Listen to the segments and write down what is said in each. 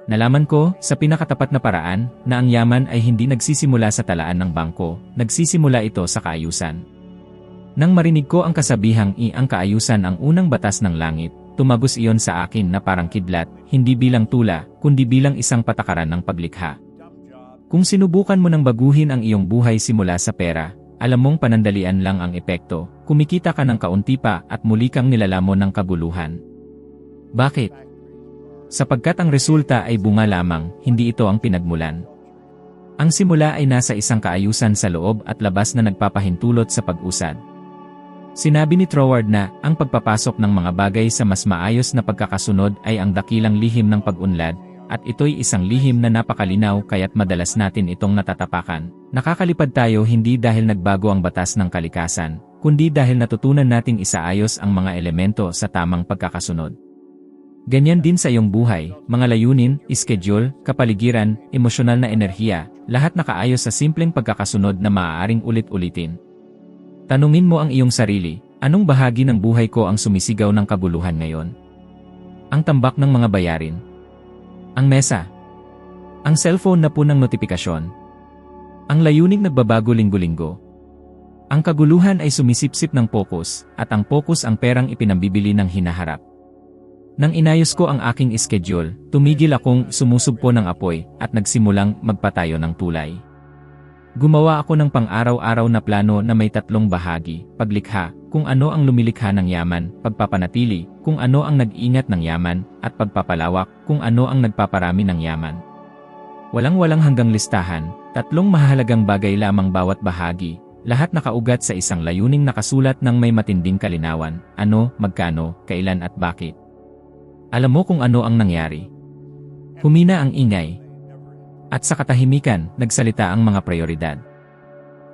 Nalaman ko, sa pinakatapat na paraan, na ang yaman ay hindi nagsisimula sa talaan ng bangko, nagsisimula ito sa kaayusan. Nang marinig ko ang kasabihang ang kaayusan ang unang batas ng langit, tumagos iyon sa akin na parang kidlat, hindi bilang tula, kundi bilang isang patakaran ng paglikha. Kung sinubukan mo nang baguhin ang iyong buhay simula sa pera, alam mong panandalian lang ang epekto, kumikita ka ng kaunti pa at muli kang nilalamon ng kaguluhan. Bakit? Sapagkat ang resulta ay bunga lamang, hindi ito ang pinagmulan. Ang simula ay nasa isang kaayusan sa loob at labas na nagpapahintulot sa pag-usad. Sinabi ni Troward na, ang pagpapasok ng mga bagay sa mas maayos na pagkakasunod ay ang dakilang lihim ng pag-unlad, at ito'y isang lihim na napakalinaw kaya't madalas natin itong natatapakan. Nakakalipad tayo hindi dahil nagbago ang batas ng kalikasan, kundi dahil natutunan nating isaayos ang mga elemento sa tamang pagkakasunod. Ganyan din sa iyong buhay, mga layunin, schedule, kapaligiran, emosyonal na enerhiya, lahat nakaayos sa simpleng pagkakasunod na maaaring ulit-ulitin. Tanungin mo ang iyong sarili, anong bahagi ng buhay ko ang sumisigaw ng kaguluhan ngayon? Ang tambak ng mga bayarin? Ang mesa? Ang cellphone na punang notifikasyon? Ang layuning nagbabago linggo-linggo? Ang kaguluhan ay sumisipsip ng pokus, at ang pokus ang perang ipinambibili ng hinaharap. Nang inayos ko ang aking schedule, tumigil akong sumusugpo ng apoy, at nagsimulang magpatayo ng tulay. Gumawa ako ng pang-araw-araw na plano na may 3 bahagi, paglikha, kung ano ang lumilikha ng yaman, pagpapanatili, kung ano ang nag-ingat ng yaman, at pagpapalawak, kung ano ang nagpaparami ng yaman. Walang-walang hanggang listahan, 3 mahalagang bagay lamang bawat bahagi, lahat nakaugat sa isang layuning nakasulat ng may matinding kalinawan, ano, magkano, kailan at bakit. Alam mo kung ano ang nangyari? Humina ang ingay. At sa katahimikan, nagsalita ang mga prioridad.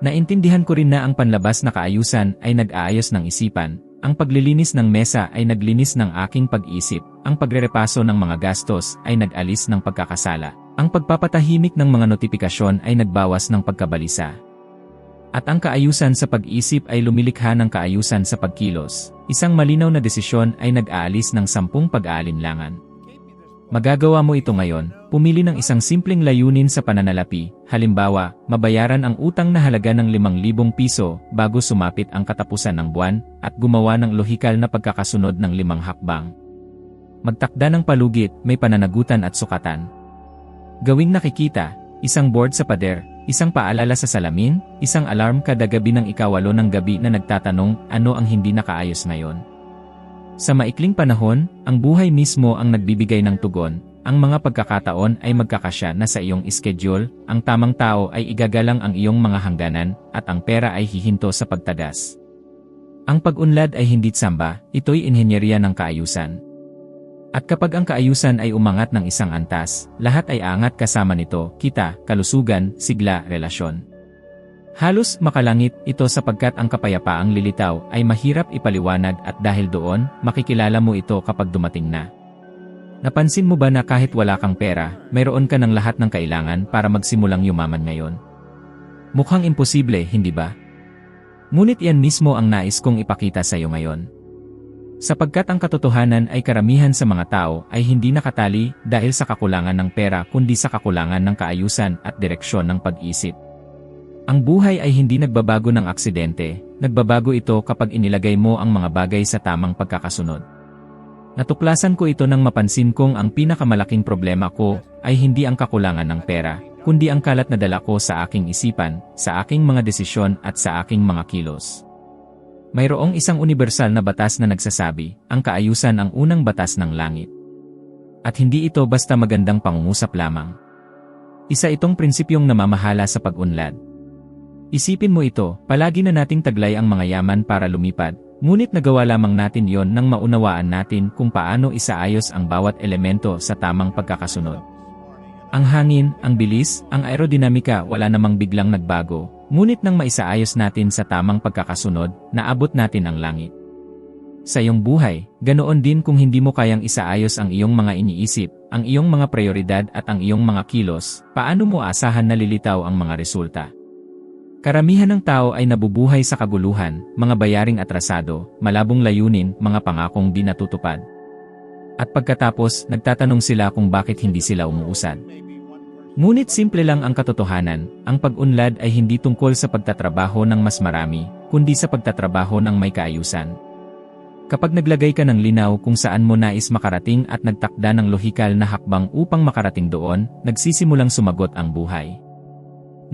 Naintindihan ko rin na ang panlabas na kaayusan ay nag-aayos ng isipan, ang paglilinis ng mesa ay naglinis ng aking pag-isip, ang pagrerepaso ng mga gastos ay nag-alis ng pagkakasala, ang pagpapatahimik ng mga notifikasyon ay nagbawas ng pagkabalisa. At ang kaayusan sa pag-isip ay lumilikha ng kaayusan sa pagkilos, isang malinaw na desisyon ay nag-aalis ng 10 pag-aalinlangan. Magagawa mo ito ngayon, pumili ng isang simpleng layunin sa pananalapi, halimbawa, mabayaran ang utang na halaga ng 5,000 piso bago sumapit ang katapusan ng buwan, at gumawa ng lohikal na pagkakasunod ng 5 hakbang. Magtakda ng palugit, may pananagutan at sukatan. Gawing nakikita, isang board sa pader, isang paalala sa salamin, isang alarm kada gabi ng 8 ng gabi na nagtatanong, ano ang hindi nakaayos ngayon? Sa maikling panahon, ang buhay mismo ang nagbibigay ng tugon, ang mga pagkakataon ay magkakasya na sa iyong schedule, ang tamang tao ay igagalang ang iyong mga hangganan, at ang pera ay hihinto sa pagtagas. Ang pag-unlad ay hindi tsamba, ito'y inhenyerya ng kaayusan. At kapag ang kaayusan ay umangat ng isang antas, lahat ay aangat kasama nito, kita, kalusugan, sigla, relasyon. Halos makalangit ito sapagkat ang kapayapaang lilitaw ay mahirap ipaliwanag at dahil doon, makikilala mo ito kapag dumating na. Napansin mo ba na kahit wala kang pera, mayroon ka ng lahat ng kailangan para magsimulang yumaman ngayon? Mukhang imposible, hindi ba? Ngunit yan mismo ang nais kong ipakita sa iyo ngayon. Sapagkat ang katotohanan ay karamihan sa mga tao ay hindi nakatali dahil sa kakulangan ng pera kundi sa kakulangan ng kaayusan at direksyon ng pag-isip. Ang buhay ay hindi nagbabago ng aksidente, nagbabago ito kapag inilagay mo ang mga bagay sa tamang pagkakasunod. Natuklasan ko ito nang mapansin kong ang pinakamalaking problema ko ay hindi ang kakulangan ng pera, kundi ang kalat na dala ko sa aking isipan, sa aking mga desisyon at sa aking mga kilos. Mayroong isang universal na batas na nagsasabi, ang kaayusan ang unang batas ng langit. At hindi ito basta magandang pangungusap lamang. Isa itong prinsipyong namamahala sa pag-unlad. Isipin mo ito, palagi na nating taglay ang mga yaman para lumipad, ngunit nagawa lamang natin yon nang maunawaan natin kung paano isaayos ang bawat elemento sa tamang pagkakasunod. Ang hangin, ang bilis, ang aerodinamika wala namang biglang nagbago, ngunit nang maisaayos natin sa tamang pagkakasunod, naabot natin ang langit. Sa iyong buhay, ganoon din kung hindi mo kayang isaayos ang iyong mga iniisip, ang iyong mga prioridad at ang iyong mga kilos, paano mo asahan na lilitaw ang mga resulta? Karamihan ng tao ay nabubuhay sa kaguluhan, mga bayaring atrasado, malabong layunin, mga pangakong di natutupad. At pagkatapos, nagtatanong sila kung bakit hindi sila umuusad. Ngunit simple lang ang katotohanan, ang pag-unlad ay hindi tungkol sa pagtatrabaho ng mas marami, kundi sa pagtatrabaho ng may kaayusan. Kapag naglagay ka ng linaw kung saan mo nais makarating at nagtakda ng lohikal na hakbang upang makarating doon, nagsisimulang sumagot ang buhay.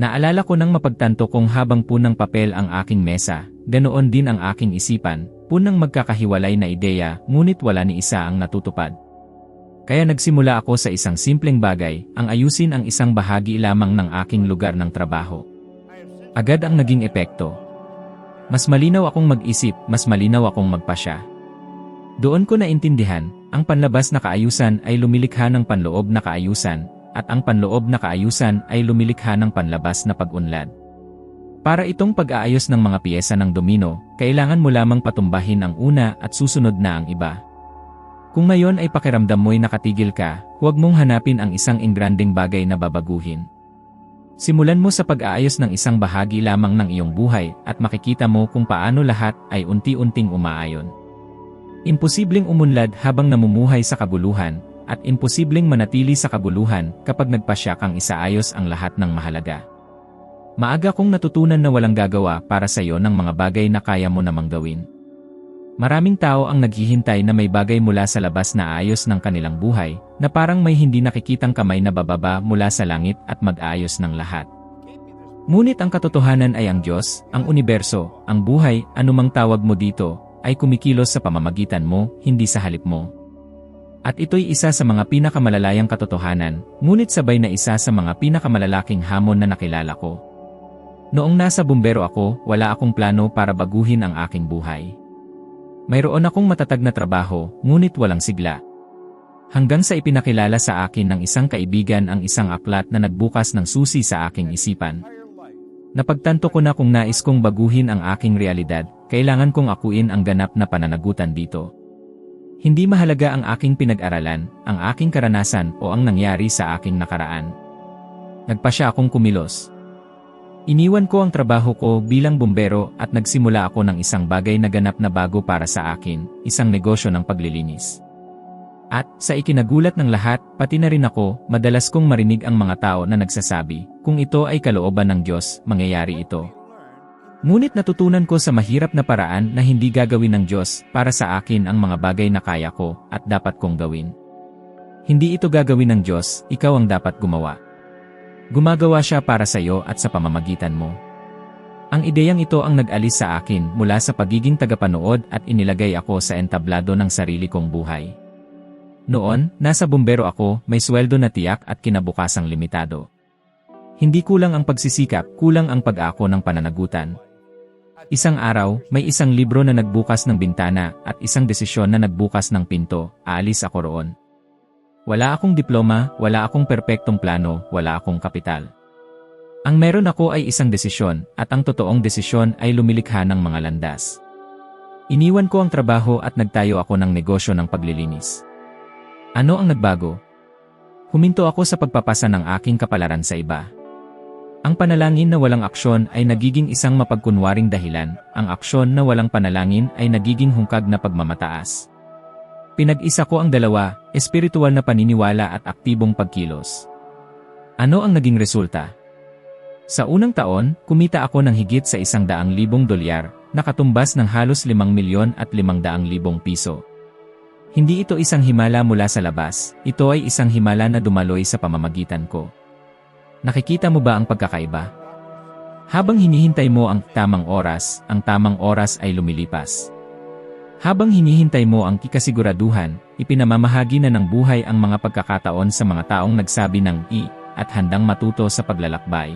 Naalala ko nang mapagtanto kong habang punang papel ang aking mesa, ganoon din ang aking isipan, punang magkakahiwalay na ideya, ngunit wala ni isa ang natutupad. Kaya nagsimula ako sa isang simpleng bagay, ang ayusin ang isang bahagi lamang ng aking lugar ng trabaho. Agad ang naging epekto. Mas malinaw akong mag-isip, mas malinaw akong magpasya. Doon ko naintindihan, ang panlabas na kaayusan ay lumilikha ng panloob na kaayusan, at ang panloob na kaayusan ay lumilikha ng panlabas na pag-unlad. Para itong pag-aayos ng mga piyesa ng domino, kailangan mo lamang patumbahin ang una at susunod na ang iba. Kung ngayon ay pakiramdam mo'y nakatigil ka, huwag mong hanapin ang isang engranding bagay na babaguhin. Simulan mo sa pag-aayos ng isang bahagi lamang ng iyong buhay at makikita mo kung paano lahat ay unti-unting umaayon. Imposibleng umunlad habang namumuhay sa kabuluhan, at imposibleng manatili sa kabuluhan kapag nagpasya kang isaayos ang lahat ng mahalaga. Maaga kong natutunan na walang gagawa para sa iyo ng mga bagay na kaya mo namang gawin. Maraming tao ang naghihintay na may bagay mula sa labas na aayos ng kanilang buhay, na parang may hindi nakikitang kamay na bababa mula sa langit at mag-aayos ng lahat. Ngunit ang katotohanan ay ang Diyos, ang universo, ang buhay, anumang tawag mo dito, ay kumikilos sa pamamagitan mo, hindi sa halip mo. At ito'y isa sa mga pinakamalalayang katotohanan, ngunit sabay na isa sa mga pinakamalalaking hamon na nakilala ko. Noong nasa bumbero ako, wala akong plano para baguhin ang aking buhay. Mayroon akong matatag na trabaho, ngunit walang sigla. Hanggang sa ipinakilala sa akin ng isang kaibigan ang isang aklat na nagbukas ng susi sa aking isipan. Napagtanto ko na kung nais kong baguhin ang aking realidad, kailangan kong akuin ang ganap na pananagutan dito. Hindi mahalaga ang aking pinag-aralan, ang aking karanasan o ang nangyari sa aking nakaraan. Nagpasya akong kumilos. Iniwan ko ang trabaho ko bilang bumbero at nagsimula ako ng isang bagay na ganap na bago para sa akin, isang negosyo ng paglilinis. At, sa ikinagulat ng lahat, pati na rin ako, madalas kong marinig ang mga tao na nagsasabi, kung ito ay kalooban ng Diyos, mangyayari ito. Ngunit natutunan ko sa mahirap na paraan na hindi gagawin ng Diyos para sa akin ang mga bagay na kaya ko at dapat kong gawin. Hindi ito gagawin ng Diyos, ikaw ang dapat gumawa. Gumagawa siya para sa iyo at sa pamamagitan mo. Ang ideyang ito ang nag-alis sa akin mula sa pagiging tagapanood at inilagay ako sa entablado ng sarili kong buhay. Noon, nasa bumbero ako, may sweldo na tiyak at kinabukasang limitado. Hindi kulang ang pagsisikap, kulang ang pag-ako ng pananagutan. Isang araw, may isang libro na nagbukas ng bintana at isang desisyon na nagbukas ng pinto, aalis ako roon. Wala akong diploma, wala akong perpektong plano, wala akong kapital. Ang meron ako ay isang desisyon, at ang totoong desisyon ay lumilikha ng mga landas. Iniwan ko ang trabaho at nagtayo ako ng negosyo ng paglilinis. Ano ang nagbago? Huminto ako sa pagpapasa ng aking kapalaran sa iba. Ang panalangin na walang aksyon ay nagiging isang mapagkunwaring dahilan, ang aksyon na walang panalangin ay nagiging hungkag na pagmamataas. Pinag-isa ko ang dalawa, espiritual na paniniwala at aktibong pagkilos. Ano ang naging resulta? Sa unang taon, kumita ako ng higit sa $100,000, nakatumbas ng halos 5,500,000 piso. Hindi ito isang himala mula sa labas, ito ay isang himala na dumaloy sa pamamagitan ko. Nakikita mo ba ang pagkakaiba? Habang hinihintay mo ang tamang oras ay lumilipas. Habang hinihintay mo ang kikasiguraduhan, ipinamamahagi na ng buhay ang mga pagkakataon sa mga taong nagsabi ng at handang matuto sa paglalakbay.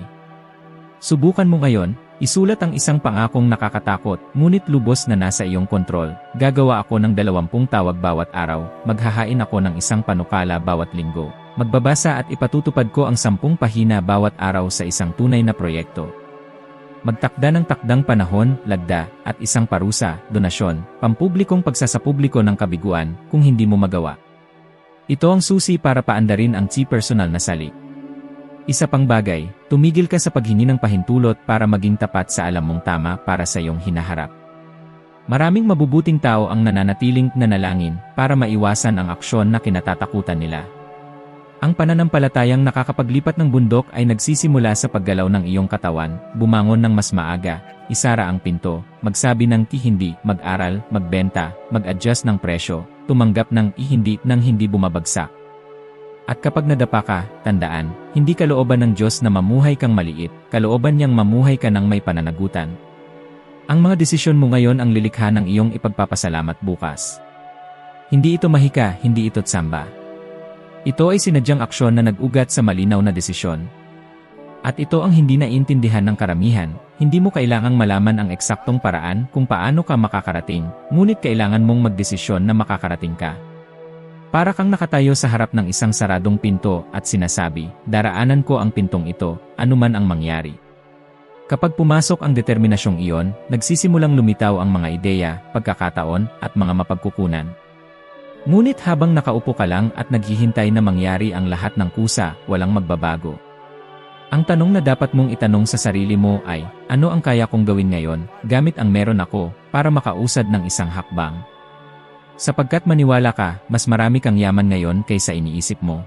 Subukan mo ngayon, isulat ang isang pangakong nakakatakot, ngunit lubos na nasa iyong kontrol. Gagawa ako ng 20 tawag bawat araw, maghahain ako ng isang panukala bawat linggo. Magbabasa at ipatutupad ko ang 10 pahina bawat araw sa isang tunay na proyekto. Magtakda ng takdang panahon, lagda, at isang parusa, donasyon, pampublikong pagsasapubliko ng kabiguan, kung hindi mo magawa. Ito ang susi para paandarin ang personal na salik. Isa pang bagay, tumigil ka sa paghingi ng pahintulot para maging tapat sa alam mong tama para sa iyong hinaharap. Maraming mabubuting tao ang nananatiling nanalangin para maiwasan ang aksyon na kinatatakutan nila. Ang pananampalatayang nakakapaglipat ng bundok ay nagsisimula sa paggalaw ng iyong katawan, bumangon ng mas maaga, isara ang pinto, magsabi ng hindi, mag-aral, magbenta, mag-adjust ng presyo, tumanggap ng hindi bumabagsak. At kapag nadapa ka, tandaan, hindi kalooban ng Diyos na mamuhay kang maliit, kalooban niyang mamuhay ka ng may pananagutan. Ang mga desisyon mo ngayon ang lilikha ng iyong ipagpapasalamat bukas. Hindi ito mahika, hindi ito tsamba. Ito ay sinadyang aksyon na nag-ugat sa malinaw na desisyon. At ito ang hindi naiintindihan ng karamihan, hindi mo kailangang malaman ang eksaktong paraan kung paano ka makakarating, ngunit kailangan mong magdesisyon na makakarating ka. Para kang nakatayo sa harap ng isang saradong pinto at sinasabi, daraanan ko ang pintong ito, anuman ang mangyari. Kapag pumasok ang determinasyong iyon, nagsisimulang lumitaw ang mga ideya, pagkakataon, at mga mapagkukunan. Ngunit habang nakaupo ka lang at naghihintay na mangyari ang lahat ng kusa, walang magbabago. Ang tanong na dapat mong itanong sa sarili mo ay, ano ang kaya kong gawin ngayon, gamit ang meron ako, para makausad ng isang hakbang? Sapagkat maniwala ka, mas marami kang yaman ngayon kaysa iniisip mo.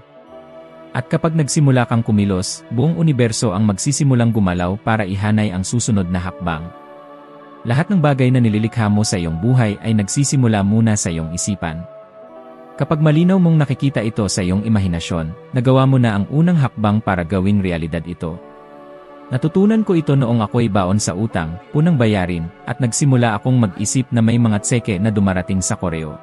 At kapag nagsimula kang kumilos, buong universo ang magsisimulang gumalaw para ihanay ang susunod na hakbang. Lahat ng bagay na nililikha mo sa iyong buhay ay nagsisimula muna sa iyong isipan. Kapag malinaw mong nakikita ito sa iyong imahinasyon, nagawa mo na ang unang hakbang para gawing realidad ito. Natutunan ko ito noong ako'y baon sa utang, punang bayarin, at nagsimula akong mag-isip na may mga tseke na dumarating sa koreo.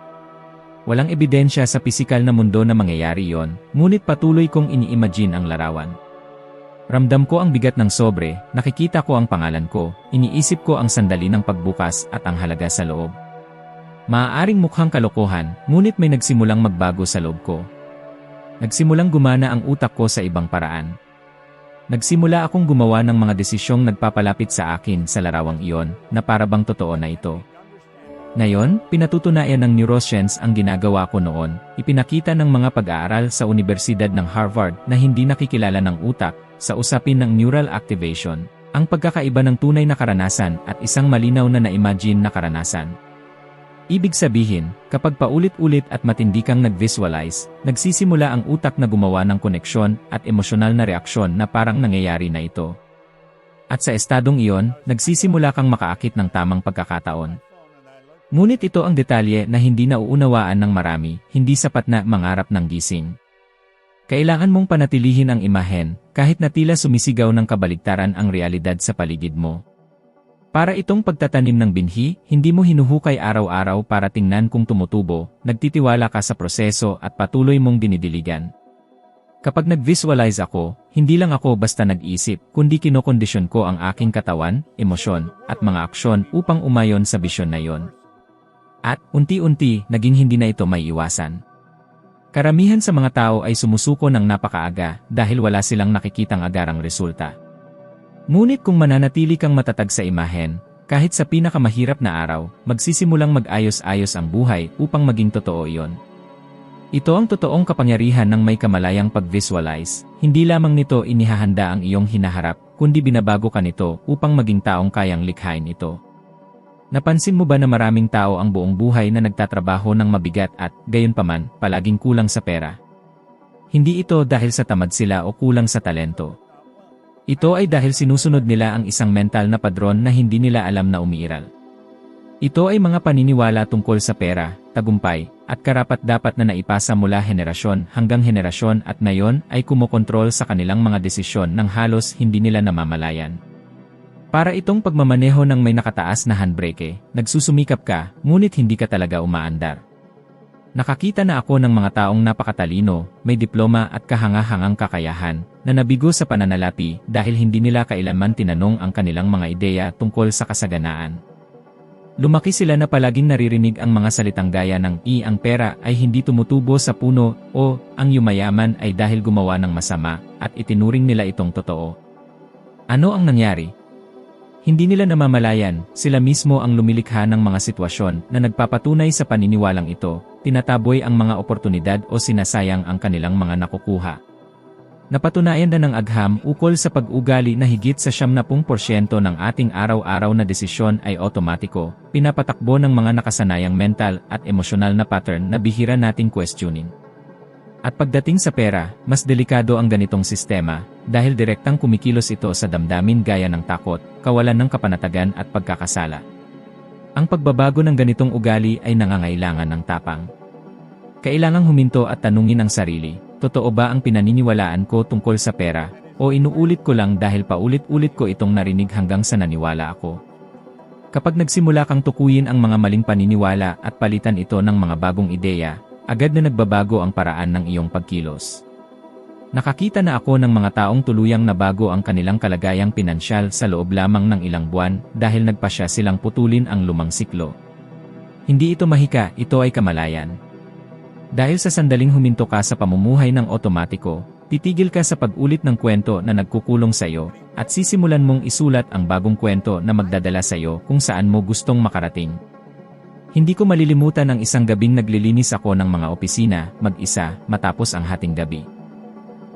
Walang ebidensya sa pisikal na mundo na mangyayari yon, ngunit patuloy kong ini-imagine ang larawan. Ramdam ko ang bigat ng sobre, nakikita ko ang pangalan ko, iniisip ko ang sandali ng pagbukas at ang halaga sa loob. Maaaring mukhang kalokohan, ngunit may nagsimulang magbago sa loob ko. Nagsimulang gumana ang utak ko sa ibang paraan. Nagsimula akong gumawa ng mga desisyong nagpapalapit sa akin sa larawang iyon, na parabang totoo na ito. Ngayon, pinatutunayan ng neuroscience ang ginagawa ko noon, ipinakita ng mga pag-aaral sa Universidad ng Harvard na hindi nakikilala ng utak, sa usapin ng neural activation, ang pagkakaiba ng tunay na karanasan at isang malinaw na na-imagine na karanasan. Ibig sabihin, kapag paulit-ulit at matindi kang nag-visualize, nagsisimula ang utak na gumawa ng koneksyon at emosyonal na reaksyon na parang nangyayari na ito. At sa estadong iyon, nagsisimula kang makaakit ng tamang pagkakataon. Ngunit ito ang detalye na hindi nauunawaan ng marami, hindi sapat na mangarap ng gising. Kailangan mong panatilihin ang imahen, kahit na tila sumisigaw ng kabaligtaran ang realidad sa paligid mo. Para itong pagtatanim ng binhi, hindi mo hinuhukay araw-araw para tingnan kung tumutubo, nagtitiwala ka sa proseso at patuloy mong dinidiligan. Kapag nag-visualize ako, hindi lang ako basta nag-isip, kundi kinokondisyon ko ang aking katawan, emosyon, at mga aksyon upang umayon sa bisyon na yon. At, unti-unti, naging hindi na ito may iwasan. Karamihan sa mga tao ay sumusuko ng napakaaga dahil wala silang nakikitang agarang resulta. Ngunit kung mananatili kang matatag sa imahen, kahit sa pinakamahirap na araw, magsisimulang mag-ayos-ayos ang buhay upang maging totoo iyon. Ito ang totoong kapangyarihan ng may kamalayang pag-visualize, hindi lamang nito inihahanda ang iyong hinaharap, kundi binabago ka nito upang maging taong kayang likhain ito. Napansin mo ba na maraming tao ang buong buhay na nagtatrabaho ng mabigat at, gayunpaman, palaging kulang sa pera? Hindi ito dahil sa tamad sila o kulang sa talento. Ito ay dahil sinusunod nila ang isang mental na padron na hindi nila alam na umiiral. Ito ay mga paniniwala tungkol sa pera, tagumpay, at karapat-dapat na naipasa mula henerasyon hanggang henerasyon at ngayon ay kumokontrol sa kanilang mga desisyon ng halos hindi nila namamalayan. Para itong pagmamaneho ng may nakataas na handbrake, nagsusumikap ka, ngunit hindi ka talaga umaandar. Nakakita na ako ng mga taong napakatalino, may diploma at kahanga-hangang kakayahan, na nabigo sa pananalapi dahil hindi nila kailanman tinanong ang kanilang mga ideya tungkol sa kasaganaan. Lumaki sila na palaging naririnig ang mga salitang gaya ng ang pera ay hindi tumutubo sa puno o ang yumayaman ay dahil gumawa ng masama at itinuring nila itong totoo. Ano ang nangyari? Hindi nila namamalayan, sila mismo ang lumilikha ng mga sitwasyon na nagpapatunay sa paniniwalang ito, tinataboy ang mga oportunidad o sinasayang ang kanilang mga nakukuha. Napatunayan na ng agham ukol sa pag-ugali na higit sa 70% ng ating araw-araw na desisyon ay otomatiko, pinapatakbo ng mga nakasanayang mental at emosyonal na pattern na bihira nating questioning. At pagdating sa pera, mas delikado ang ganitong sistema, dahil direktang kumikilos ito sa damdamin gaya ng takot, kawalan ng kapanatagan at pagkakasala. Ang pagbabago ng ganitong ugali ay nangangailangan ng tapang. Kailangang huminto at tanungin ang sarili, totoo ba ang pinaniniwalaan ko tungkol sa pera, o inuulit ko lang dahil paulit-ulit ko itong narinig hanggang sa naniwala ako? Kapag nagsimula kang tukuyin ang mga maling paniniwala at palitan ito ng mga bagong ideya, agad na nagbabago ang paraan ng iyong pagkilos. Nakakita na ako ng mga taong tuluyang nabago ang kanilang kalagayang pinansyal sa loob lamang ng ilang buwan dahil nagpasya silang putulin ang lumang siklo. Hindi ito mahika, ito ay kamalayan. Dahil sa sandaling huminto ka sa pamumuhay ng otomatiko, titigil ka sa pag-ulit ng kwento na nagkukulong sa iyo, at sisimulan mong isulat ang bagong kwento na magdadala sa iyo kung saan mo gustong makarating. Hindi ko malilimutan ang isang gabing naglilinis ako ng mga opisina, mag-isa, matapos ang hating gabi.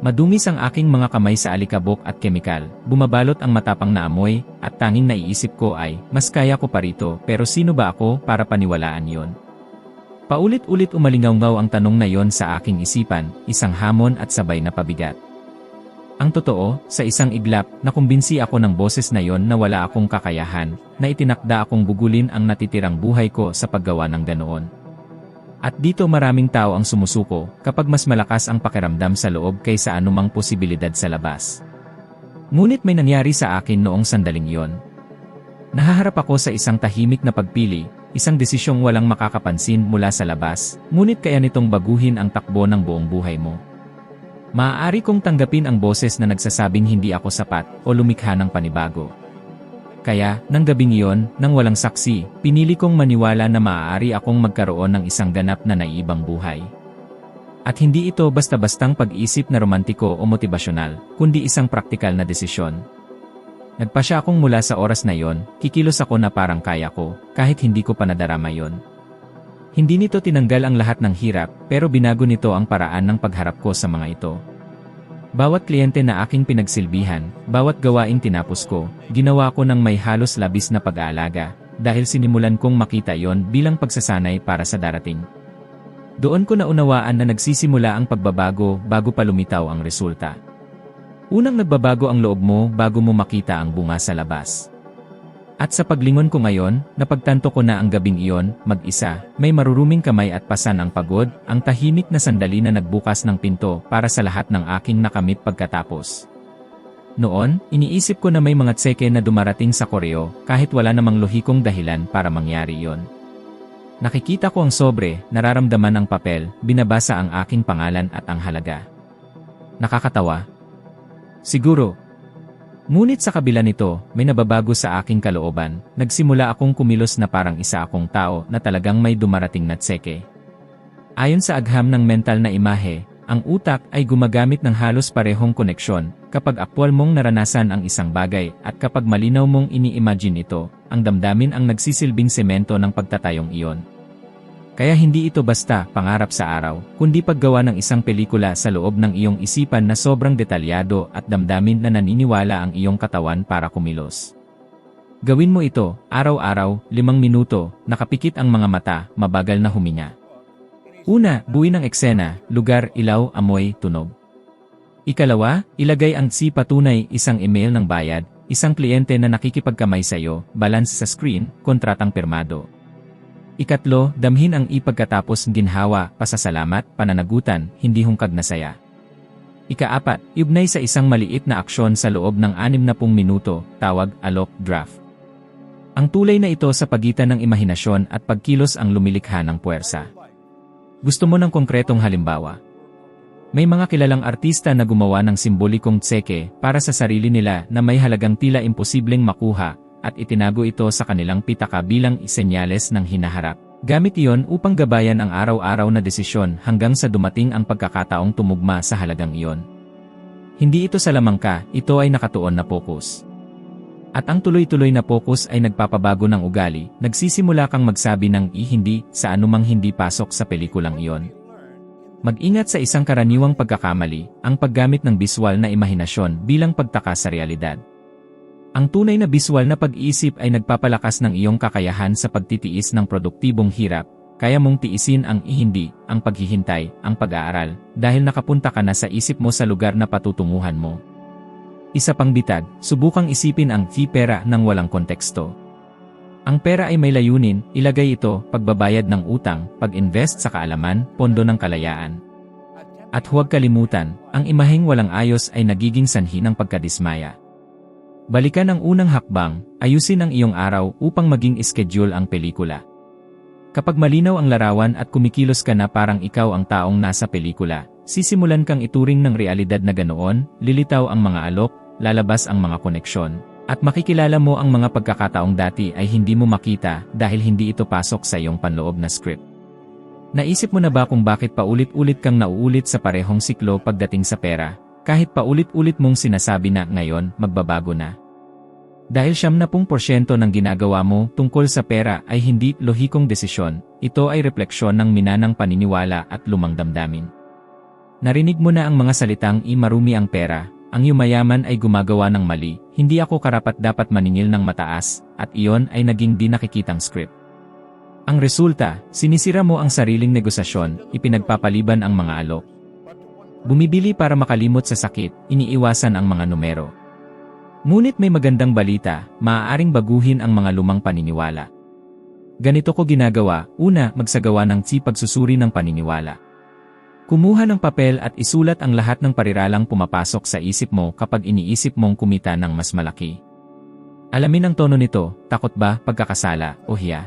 Madungis ang aking mga kamay sa alikabok at kemikal, bumabalot ang matapang na amoy, at tanging naiisip ko ay, mas kaya ko pa rito, pero sino ba ako para paniwalaan yon? Paulit-ulit umalingaw-ngaw ang tanong na yon sa aking isipan, isang hamon at sabay na pabigat. Ang totoo, sa isang iglap, nakumbinsi ako ng boses na yon na wala akong kakayahan, na itinakda akong bugulin ang natitirang buhay ko sa paggawa ng ganoon. At dito maraming tao ang sumusuko, kapag mas malakas ang pakiramdam sa loob kaysa anumang posibilidad sa labas. Ngunit may nangyari sa akin noong sandaling yon. Nahaharap ako sa isang tahimik na pagpili, isang desisyong walang makakapansin mula sa labas, ngunit kaya nitong baguhin ang takbo ng buong buhay mo. Maaari kong tanggapin ang boses na nagsasabing hindi ako sapat o lumikha ng panibago. Kaya, nang gabing iyon, nang walang saksi, pinili kong maniwala na maaari akong magkaroon ng isang ganap na naiibang buhay. At hindi ito basta-bastang pag-isip na romantiko o motibasyonal, kundi isang praktikal na desisyon. Nagpasya akong mula sa oras na yon, kikilos ako na parang kaya ko, kahit hindi ko pa nadarama yon. Hindi nito tinanggal ang lahat ng hirap, pero binago nito ang paraan ng pagharap ko sa mga ito. Bawat kliyente na aking pinagsilbihan, bawat gawaing tinapos ko, ginawa ko ng may halos labis na pag-aalaga, dahil sinimulan kong makita yon bilang pagsasanay para sa darating. Doon ko naunawaan na nagsisimula ang pagbabago bago pa lumitaw ang resulta. Unang nagbabago ang loob mo bago mo makita ang bunga sa labas. At sa paglingon ko ngayon, napagtanto ko na ang gabing iyon, mag-isa, may maruruming kamay at pasan ang pagod, ang tahimik na sandali na nagbukas ng pinto para sa lahat ng aking nakamit pagkatapos. Noon, iniisip ko na may mga tseke na dumarating sa koreo, kahit wala namang lohikong dahilan para mangyari iyon. Nakikita ko ang sobre, nararamdaman ang papel, binabasa ang aking pangalan at ang halaga. Nakakatawa. Siguro. Ngunit sa kabila nito, may nababago sa aking kalooban, nagsimula akong kumilos na parang isa akong tao na talagang may dumarating na tseke. Ayon sa agham ng mental na imahe, ang utak ay gumagamit ng halos parehong koneksyon, kapag aktwal mong naranasan ang isang bagay at kapag malinaw mong ini-imagine ito, ang damdamin ang nagsisilbing semento ng pagtatayong iyon. Kaya hindi ito basta pangarap sa araw, kundi paggawa ng isang pelikula sa loob ng iyong isipan na sobrang detalyado at damdamin na naniniwala ang iyong katawan para kumilos. Gawin mo ito, araw-araw, 5 minuto, nakapikit ang mga mata, mabagal na huminga. Una, buuin ang eksena, lugar, ilaw, amoy, tunog. Ikalawa, ilagay ang patunay, isang email ng bayad, isang kliyente na nakikipagkamay sa iyo, balance sa screen, kontratang pirmado. Ikatlo, damhin ang ipagkatapos ginhawa, pasasalamat, pananagutan, hindi hungkag na saya. Ikaapat, iugnay sa isang maliit na aksyon sa loob ng 60 minuto, tawag, alok, draft. Ang tulay na ito sa pagitan ng imahinasyon at pagkilos ang lumilikha ng puwersa. Gusto mo ng konkretong halimbawa? May mga kilalang artista na gumawa ng simbolikong tseke para sa sarili nila na may halagang tila imposibleng makuha, at itinago ito sa kanilang pitaka bilang senyales ng hinaharap. Gamit iyon upang gabayan ang araw-araw na desisyon hanggang sa dumating ang pagkakataong tumugma sa halagang iyon. Hindi ito salamangka, ito ay nakatuon na pokus. At ang tuloy-tuloy na pokus ay nagpapabago ng ugali, nagsisimula kang magsabi ng hindi sa anumang hindi pasok sa pelikulang iyon. Mag-ingat sa isang karaniwang pagkakamali, ang paggamit ng biswal na imahinasyon bilang pagtaka sa realidad. Ang tunay na biswal na pag-iisip ay nagpapalakas ng iyong kakayahan sa pagtitiis ng produktibong hirap, kaya mong tiisin ang hindi, ang paghihintay, ang pag-aaral, dahil nakapunta ka na sa isip mo sa lugar na patutunguhan mo. Isa pang bitag, subukang isipin ang pera ng walang konteksto. Ang pera ay may layunin, ilagay ito, pagbabayad ng utang, pag-invest sa kaalaman, pondo ng kalayaan. At huwag kalimutan, ang imaheng walang ayos ay nagiging sanhi ng pagkadismaya. Balikan ang unang hakbang, ayusin ang iyong araw upang maging schedule ang pelikula. Kapag malinaw ang larawan at kumikilos ka na parang ikaw ang taong nasa pelikula, sisimulan kang ituring ng realidad na ganoon, lilitaw ang mga alok, lalabas ang mga koneksyon. At makikilala mo ang mga pagkakataong dati ay hindi mo makita dahil hindi ito pasok sa iyong panloob na script. Naisip mo na ba kung bakit paulit-ulit kang nauulit sa parehong siklo pagdating sa pera, kahit paulit-ulit mong sinasabi na ngayon magbabago na? Dahil 70% ng ginagawa mo tungkol sa pera ay hindi lohikong desisyon, ito ay refleksyon ng minanang paniniwala at lumang damdamin. Narinig mo na ang mga salitang marumi ang pera, ang yumayaman ay gumagawa ng mali, hindi ako karapat-dapat maningil ng mataas, at iyon ay naging di nakikitang script. Ang resulta, sinisira mo ang sariling negosasyon, ipinagpapaliban ang mga alok. Bumibili para makalimot sa sakit, iniiwasan ang mga numero. Ngunit may magandang balita, maaaring baguhin ang mga lumang paniniwala. Ganito ko ginagawa, una, magsagawa ng pagsusuri ng paniniwala. Kumuha ng papel at isulat ang lahat ng pariralang pumapasok sa isip mo kapag iniisip mong kumita ng mas malaki. Alamin ang tono nito, takot ba, pagkakasala, o hiya.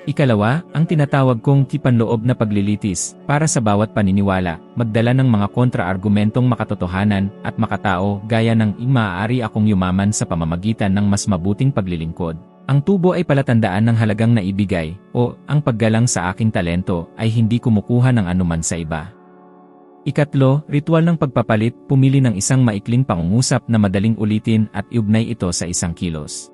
Ikalawa, ang tinatawag kong panloob na paglilitis, para sa bawat paniniwala, magdala ng mga kontra-argumentong makatotohanan at makatao gaya ng maaari akong yumaman sa pamamagitan ng mas mabuting paglilingkod. Ang tubo ay palatandaan ng halagang naibigay, o ang paggalang sa aking talento ay hindi kumukuha ng anuman sa iba. Ikatlo, ritual ng pagpapalit, pumili ng isang maikling pangungusap na madaling ulitin at iugnay ito sa isang kilos.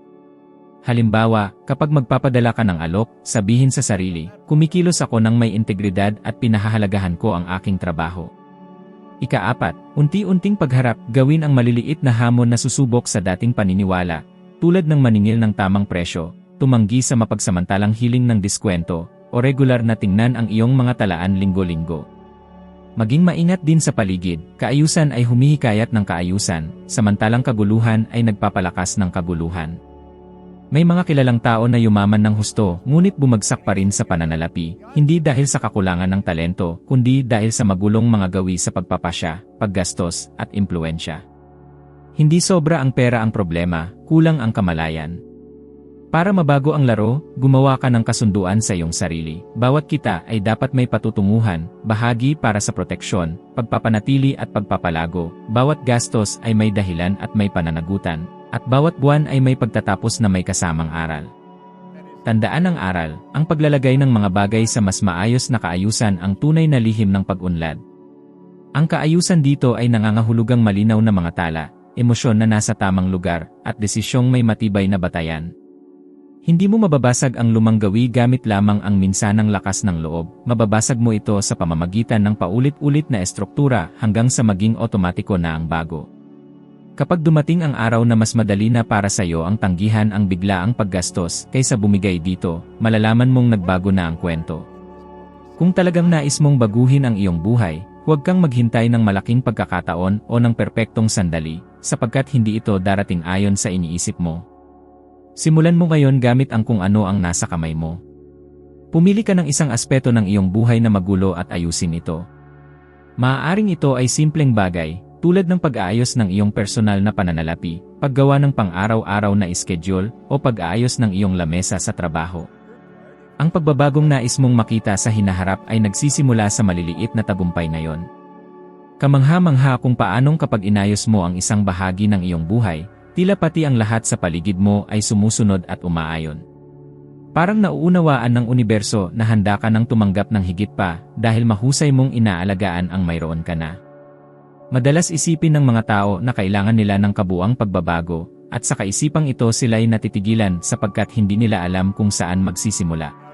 Halimbawa, kapag magpapadala ka ng alok, sabihin sa sarili, kumikilos ako ng may integridad at pinahahalagahan ko ang aking trabaho. Ika-apat, unti-unting pagharap, gawin ang maliliit na hamon na susubok sa dating paniniwala, tulad ng maningil ng tamang presyo, tumanggi sa mapagsamantalang hiling ng diskwento, o regular na tingnan ang iyong mga talaan linggo-linggo. Maging maingat din sa paligid, kaayusan ay humihikayat ng kaayusan, samantalang kaguluhan ay nagpapalakas ng kaguluhan. May mga kilalang tao na yumaman ng husto, ngunit bumagsak pa rin sa pananalapi, hindi dahil sa kakulangan ng talento, kundi dahil sa magulong mga gawi sa pagpapasya, paggastos, at impluensya. Hindi sobra ang pera ang problema, kulang ang kamalayan. Para mabago ang laro, gumawa ka ng kasunduan sa iyong sarili. Bawat kita ay dapat may patutunguhan, bahagi para sa proteksyon, pagpapanatili at pagpapalago. Bawat gastos ay may dahilan at may pananagutan, at bawat buwan ay may pagtatapos na may kasamang aral. Tandaan ang aral, ang paglalagay ng mga bagay sa mas maayos na kaayusan ang tunay na lihim ng pag-unlad. Ang kaayusan dito ay nangangahulugang malinaw na mga tala, emosyon na nasa tamang lugar, at desisyong may matibay na batayan. Hindi mo mababasag ang lumang gawi gamit lamang ang minsanang lakas ng loob, mababasag mo ito sa pamamagitan ng paulit-ulit na estruktura hanggang sa maging otomatiko na ang bago. Kapag dumating ang araw na mas madali na para sa iyo ang tanggihan ang biglaang paggastos kaysa bumigay dito, malalaman mong nagbago na ang kwento. Kung talagang nais mong baguhin ang iyong buhay, huwag kang maghintay ng malaking pagkakataon o ng perpektong sandali, sapagkat hindi ito darating ayon sa iniisip mo. Simulan mo ngayon gamit ang kung ano ang nasa kamay mo. Pumili ka ng isang aspeto ng iyong buhay na magulo at ayusin ito. Maaaring ito ay simpleng bagay, tulad ng pag-aayos ng iyong personal na pananalapi, paggawa ng pang-araw-araw na schedule, o pag-aayos ng iyong lamesa sa trabaho. Ang pagbabagong nais mong makita sa hinaharap ay nagsisimula sa maliliit na tagumpay na yon. Kamangha-mangha kung paanong kapag inayos mo ang isang bahagi ng iyong buhay, tila pati ang lahat sa paligid mo ay sumusunod at umaayon. Parang nauunawaan ng universo na handa ka nang tumanggap ng higit pa dahil mahusay mong inaalagaan ang mayroon ka na. Madalas isipin ng mga tao na kailangan nila ng kabuuang pagbabago, at sa kaisipang ito sila'y natitigilan sapagkat hindi nila alam kung saan magsisimula.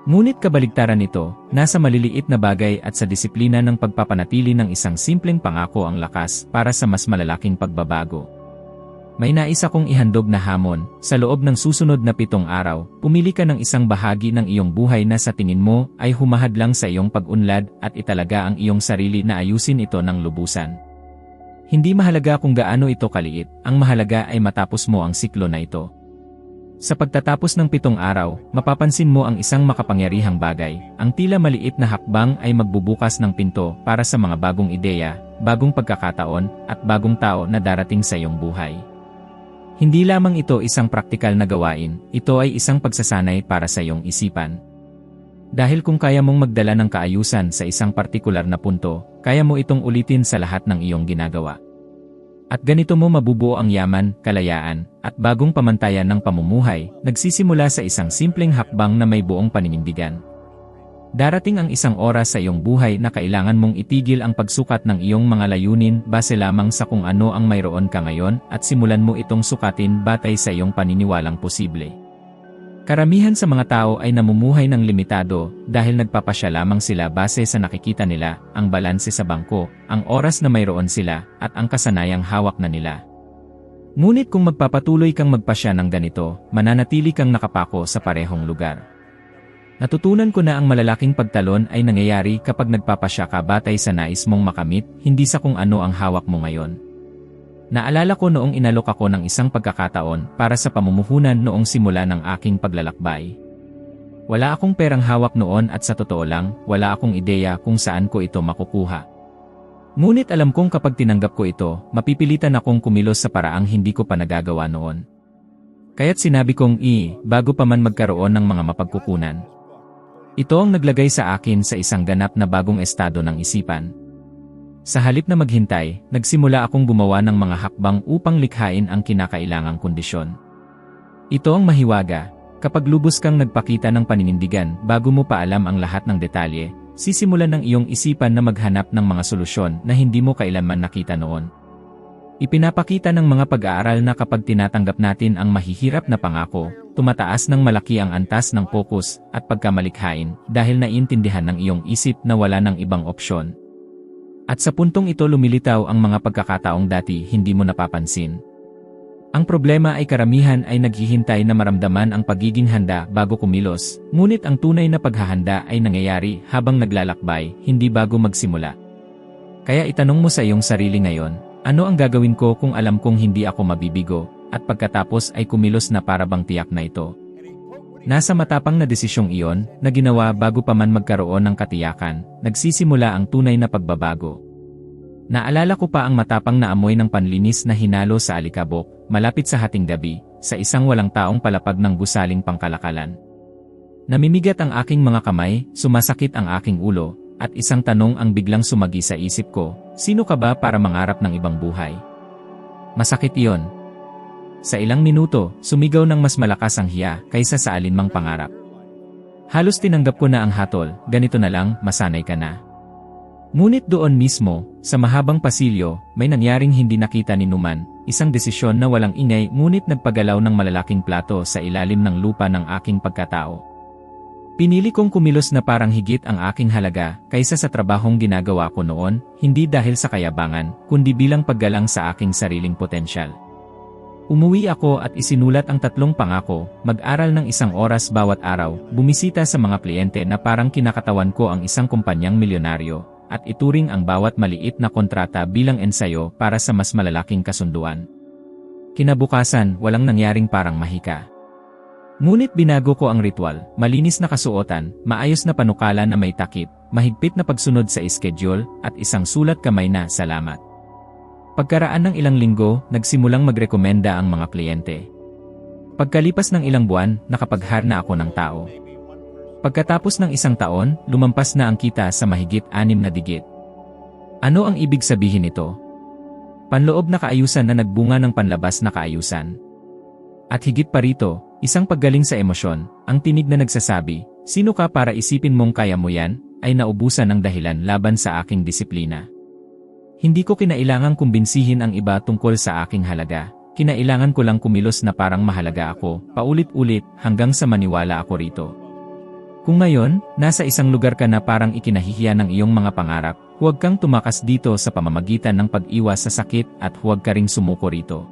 Ngunit kabaligtaran nito, nasa maliliit na bagay at sa disiplina ng pagpapanatili ng isang simpleng pangako ang lakas para sa mas malalaking pagbabago. May nais akong ihandog na hamon, sa loob ng susunod na 7 araw, pumili ka ng isang bahagi ng iyong buhay na sa tingin mo ay humahadlang sa iyong pag-unlad at italaga ang iyong sarili na ayusin ito ng lubusan. Hindi mahalaga kung gaano ito kaliit, ang mahalaga ay matapos mo ang siklo na ito. Sa pagtatapos ng 7 araw, mapapansin mo ang isang makapangyarihang bagay, ang tila maliit na hakbang ay magbubukas ng pinto para sa mga bagong ideya, bagong pagkakataon, at bagong tao na darating sa iyong buhay. Hindi lamang ito isang praktikal na gawain, ito ay isang pagsasanay para sa iyong isipan. Dahil kung kaya mong magdala ng kaayusan sa isang partikular na punto, kaya mo itong ulitin sa lahat ng iyong ginagawa. At ganito mo mabubuo ang yaman, kalayaan, at bagong pamantayan ng pamumuhay, nagsisimula sa isang simpleng hakbang na may buong paninindigan. Darating ang isang oras sa iyong buhay na kailangan mong itigil ang pagsukat ng iyong mga layunin base lamang sa kung ano ang mayroon ka ngayon at simulan mo itong sukatin batay sa iyong paniniwalang posible. Karamihan sa mga tao ay namumuhay ng limitado dahil nagpapasya lamang sila base sa nakikita nila, ang balanse sa bangko, ang oras na mayroon sila, at ang kasanayang hawak na nila. Ngunit kung magpapatuloy kang magpasya ng ganito, mananatili kang nakapako sa parehong lugar. Natutunan ko na ang malalaking pagtalon ay nangyayari kapag nagpapasya ka batay sa nais mong makamit, hindi sa kung ano ang hawak mo ngayon. Naalala ko noong inalok ako ng isang pagkakataon para sa pamumuhunan noong simula ng aking paglalakbay. Wala akong perang hawak noon at sa totoo lang, wala akong ideya kung saan ko ito makukuha. Ngunit alam kong kapag tinanggap ko ito, mapipilitan akong kumilos sa paraang hindi ko pa nagagawa noon. Kaya't sinabi kong bago pa man magkaroon ng mga mapagkukunan. Ito ang naglagay sa akin sa isang ganap na bagong estado ng isipan. Sa halip na maghintay, nagsimula akong gumawa ng mga hakbang upang likhain ang kinakailangang kondisyon. Ito ang mahiwaga, kapag lubos kang nagpakita ng paninindigan bago mo pa alam ang lahat ng detalye, sisimulan ng iyong isipan na maghanap ng mga solusyon na hindi mo kailanman nakita noon. Ipinapakita ng mga pag-aaral na kapag tinatanggap natin ang mahihirap na pangako, tumataas ng malaki ang antas ng focus at pagkamalikhain dahil naiintindihan ng iyong isip na wala ng ibang opsyon. At sa puntong ito lumilitaw ang mga pagkakataong dati hindi mo napapansin. Ang problema ay karamihan ay naghihintay na maramdaman ang pagiging handa bago kumilos, ngunit ang tunay na paghahanda ay nangyayari habang naglalakbay, hindi bago magsimula. Kaya itanong mo sa iyong sarili ngayon, ano ang gagawin ko kung alam kong hindi ako mabibigo, at pagkatapos ay kumilos na para bang tiyak na ito? Nasa matapang na desisyong iyon, na ginawa bago pa man magkaroon ng katiyakan, nagsisimula ang tunay na pagbabago. Naalala ko pa ang matapang na amoy ng panlinis na hinalo sa alikabok, malapit sa hating gabi, sa isang walang taong palapag ng gusaling pangkalakalan. Namimigat ang aking mga kamay, sumasakit ang aking ulo, at isang tanong ang biglang sumagi sa isip ko, sino ka ba para mangarap ng ibang buhay? Masakit iyon. Sa ilang minuto, sumigaw ng mas malakas ang hiya kaysa sa alinmang pangarap. Halos tinanggap ko na ang hatol, ganito na lang, masanay ka na. Ngunit doon mismo, sa mahabang pasilyo, may nangyaring hindi nakita ni Numan, isang desisyon na walang ingay ngunit nagpagalaw ng malalaking plato sa ilalim ng lupa ng aking pagkatao. Pinili kong kumilos na parang higit ang aking halaga kaysa sa trabahong ginagawa ko noon, hindi dahil sa kayabangan, kundi bilang paggalang sa aking sariling potensyal. Umuwi ako at isinulat ang 3 pangako, mag-aral ng 1 oras bawat araw, bumisita sa mga kliyente na parang kinakatawan ko ang isang kumpanyang milyonaryo, at ituring ang bawat maliit na kontrata bilang ensayo para sa mas malalaking kasunduan. Kinabukasan, walang nangyaring parang mahika. Ngunit binago ko ang ritual, malinis na kasuotan, maayos na panukala na may takip, mahigpit na pagsunod sa schedule, at isang sulat kamay na salamat. Pagkaraan ng ilang linggo, nagsimulang magrekomenda ang mga kliyente. Pagkalipas ng ilang buwan, nakapaghar na ako ng tao. Pagkatapos ng 1 taon, lumampas na ang kita sa mahigit 6 na digit. Ano ang ibig sabihin nito? Panloob na kaayusan na nagbunga ng panlabas na kaayusan. At higit pa rito, isang paggaling sa emosyon, ang tinig na nagsasabi, sino ka para isipin mong kaya mo yan, ay naubusan ng dahilan laban sa aking disiplina. Hindi ko kinailangang kumbinsihin ang iba tungkol sa aking halaga, kinailangan ko lang kumilos na parang mahalaga ako, paulit-ulit, hanggang sa maniwala ako rito. Kung ngayon, nasa isang lugar ka na parang ikinahihiya ng iyong mga pangarap, huwag kang tumakas dito sa pamamagitan ng pag-iwas sa sakit at huwag ka ring sumuko rito.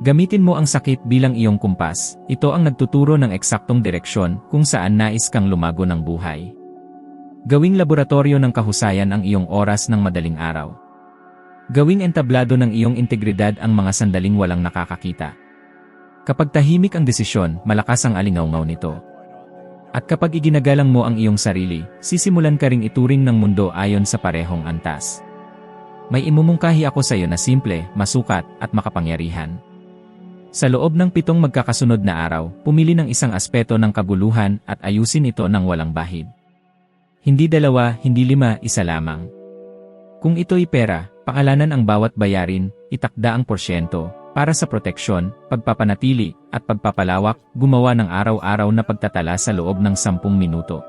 Gamitin mo ang sakit bilang iyong kumpas, ito ang nagtuturo ng eksaktong direksyon kung saan nais kang lumago ng buhay. Gawing laboratorio ng kahusayan ang iyong oras ng madaling araw. Gawing entablado ng iyong integridad ang mga sandaling walang nakakakita. Kapag tahimik ang desisyon, malakas ang alingaw-ngaw nito. At kapag iginagalang mo ang iyong sarili, sisimulan ka ring ituring ng mundo ayon sa parehong antas. May imumungkahi ako sa iyo na simple, masukat, at makapangyarihan. Sa loob ng 7 magkakasunod na araw, pumili ng isang aspeto ng kaguluhan at ayusin ito ng walang bahid. Hindi 2, hindi 5, isa lamang. Kung ito'y pera, pakalanan ang bawat bayarin, itakda ang porsyento, para sa proteksyon, pagpapanatili, at pagpapalawak, gumawa ng araw-araw na pagtatala sa loob ng 10 minuto.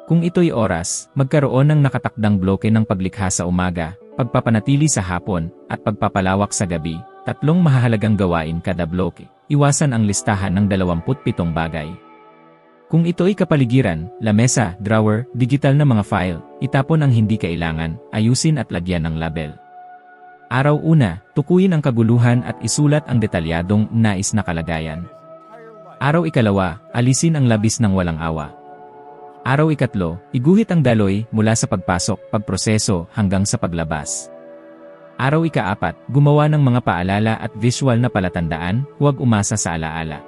Kung ito'y oras, magkaroon ng nakatakdang bloke ng paglikha sa umaga, pagpapanatili sa hapon, at pagpapalawak sa gabi. 3 mahahalagang gawain kada bloke. Iwasan ang listahan ng 27 bagay. Kung ito'y kapaligiran, lamesa, drawer, digital na mga file, itapon ang hindi kailangan, ayusin at lagyan ng label. Araw 1, tukuyin ang kaguluhan at isulat ang detalyadong nais na kalagayan. Araw 2, alisin ang labis ng walang awa. Araw 3, iguhit ang daloy mula sa pagpasok, pagproseso hanggang sa paglabas. Araw 4, gumawa ng mga paalala at visual na palatandaan, huwag umasa sa alaala.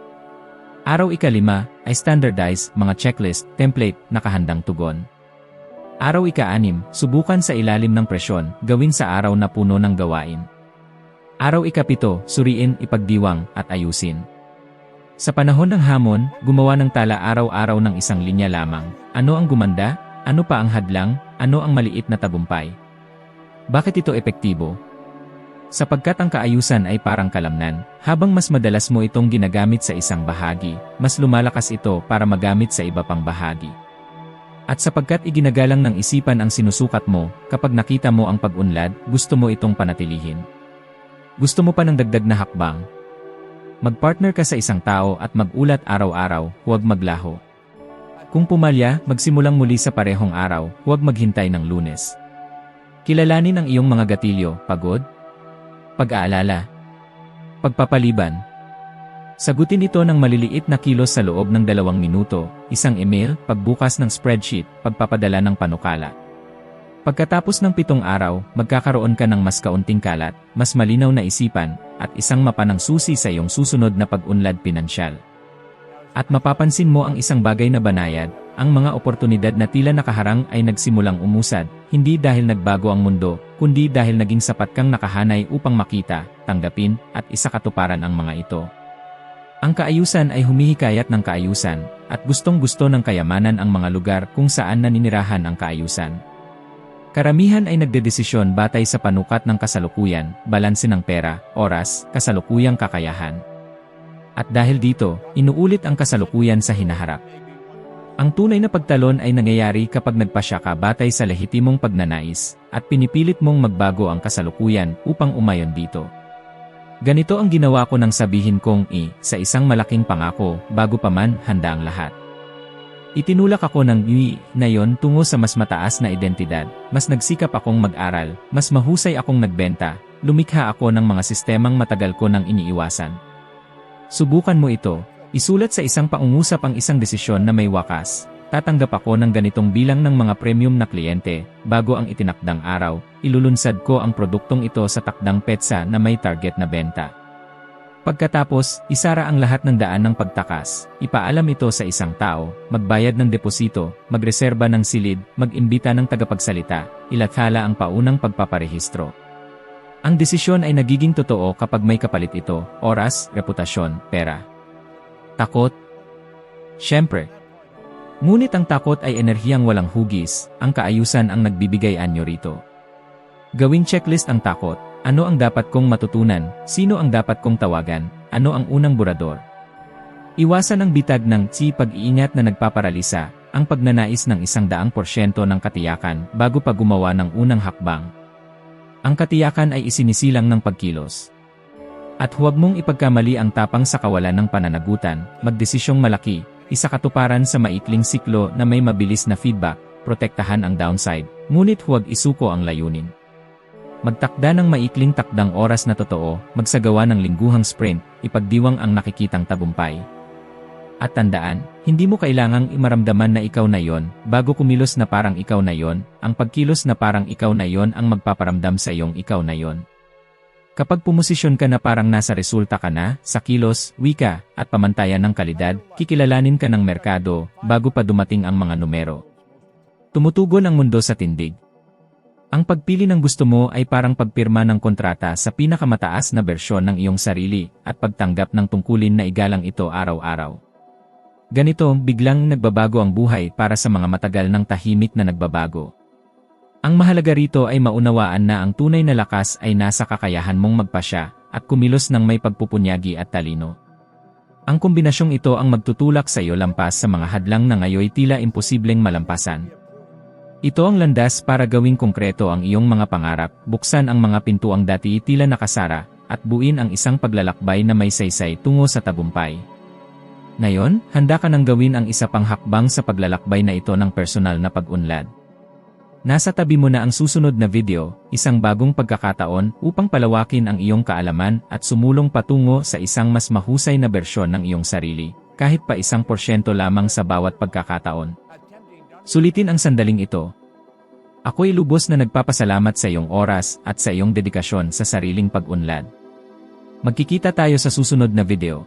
Araw 5, ay standardize, mga checklist, template, nakahandang tugon. Araw 6, subukan sa ilalim ng presyon, gawin sa araw na puno ng gawain. Araw 7, suriin, ipagdiwang, at ayusin. Sa panahon ng hamon, gumawa ng tala araw-araw ng isang linya lamang. Ano ang gumanda? Ano pa ang hadlang? Ano ang maliit na tagumpay? Bakit ito epektibo? Sapagkat ang kaayusan ay parang kalamnan, habang mas madalas mo itong ginagamit sa isang bahagi, mas lumalakas ito para magamit sa iba pang bahagi. At sapagkat iginagalang ng isipan ang sinusukat mo, kapag nakita mo ang pag-unlad, gusto mo itong panatilihin. Gusto mo pa ng dagdag na hakbang? Magpartner ka sa isang tao at mag-ulat araw-araw, huwag maglaho. Kung pumalya, magsimulang muli sa parehong araw, huwag maghintay ng Lunes. Kilalanin ang iyong mga gatilyo, pagod, pag-aalala, pagpapaliban. Sagutin ito ng maliliit na kilos sa loob ng 2 minuto, isang email, pagbukas ng spreadsheet, pagpapadala ng panukala. Pagkatapos ng 7 araw, magkakaroon ka ng mas kaunting kalat, mas malinaw na isipan, at isang mapa ng susi sa iyong susunod na pag-unlad pinansyal. At mapapansin mo ang isang bagay na banayad, ang mga oportunidad na tila nakaharang ay nagsimulang umusad, hindi dahil nagbago ang mundo, kundi dahil naging sapat kang nakahanay upang makita, tanggapin, at isakatuparan ang mga ito. Ang kaayusan ay humihikayat ng kaayusan, at gustong-gusto ng kayamanan ang mga lugar kung saan naninirahan ang kaayusan. Karamihan ay nagdedesisyon batay sa panukat ng kasalukuyan, balanse ng pera, oras, kasalukuyang kakayahan. At dahil dito, inuulit ang kasalukuyan sa hinaharap. Ang tunay na pagtalon ay nangyayari kapag nagpasya ka batay sa lehitimong pagnanais, at pinipilit mong magbago ang kasalukuyan upang umayon dito. Ganito ang ginawa ko nang sabihin kong sa isang malaking pangako, bago pa man handa ang lahat. Itinulak ako ng na yon tungo sa mas mataas na identidad, mas nagsikap akong mag-aral, mas mahusay akong nagbenta, lumikha ako ng mga sistemang matagal ko nang iniiwasan. Subukan mo ito, isulat sa isang paungusap ang isang desisyon na may wakas. Tatanggap ako ng ganitong bilang ng mga premium na kliyente, bago ang itinakdang araw, ilulunsad ko ang produktong ito sa takdang petsa na may target na benta. Pagkatapos, isara ang lahat ng daan ng pagtakas, ipaalam ito sa isang tao, magbayad ng deposito, magreserba ng silid, mag-imbita ng tagapagsalita, ilathala ang paunang pagpaparehistro. Ang desisyon ay nagiging totoo kapag may kapalit ito, oras, reputasyon, pera. Takot? Siyempre. Ngunit ang takot ay enerhiyang walang hugis, ang kaayusan ang nagbibigay anyo rito. Gawing checklist ang takot. Ano ang dapat kong matutunan? Sino ang dapat kong tawagan? Ano ang unang burador? Iwasan ang bitag ng pag-iingat na nagpaparalisa, ang pagnanais ng 100% ng katiyakan bago pa gumawa ng unang hakbang. Ang katiyakan ay isinisilang ng pagkilos. At huwag mong ipagkamali ang tapang sa kawalan ng pananagutan, magdesisyong malaki, isa katuparan sa maikling siklo na may mabilis na feedback, protektahan ang downside, ngunit huwag isuko ang layunin. Magtakda ng maikling takdang oras na totoo, magsagawa ng lingguhang sprint, ipagdiwang ang nakikitang tagumpay. At tandaan, hindi mo kailangang imaramdaman na ikaw na yon, bago kumilos na parang ikaw na yon, ang pagkilos na parang ikaw na yon ang magpaparamdam sa iyong ikaw na yon. Kapag pumosisyon ka na parang nasa resulta ka na, sa kilos, wika, at pamantayan ng kalidad, kikilalanin ka ng merkado, bago pa dumating ang mga numero. Tumutugon ang mundo sa tindig. Ang pagpili ng gusto mo ay parang pagpirma ng kontrata sa pinakamataas na bersyon ng iyong sarili at pagtanggap ng tungkulin na igalang ito araw-araw. Ganito, biglang nagbabago ang buhay para sa mga matagal ng tahimik na nagbabago. Ang mahalaga rito ay maunawaan na ang tunay na lakas ay nasa kakayahan mong magpasya at kumilos ng may pagpupunyagi at talino. Ang kombinasyong ito ang magtutulak sa iyo lampas sa mga hadlang na ngayoy tila imposibleng malampasan. Ito ang landas para gawing konkreto ang iyong mga pangarap, buksan ang mga pintuang dati tila nakasara, at buuin ang isang paglalakbay na may saysay tungo sa tagumpay. Ngayon, handa ka nang gawin ang isa pang hakbang sa paglalakbay na ito ng personal na pag-unlad. Nasa tabi mo na ang susunod na video, isang bagong pagkakataon upang palawakin ang iyong kaalaman at sumulong patungo sa isang mas mahusay na bersyon ng iyong sarili, kahit pa 1% lamang sa bawat pagkakataon. Sulitin ang sandaling ito. Ako'y lubos na nagpapasalamat sa iyong oras at sa iyong dedikasyon sa sariling pag-unlad. Magkikita tayo sa susunod na video.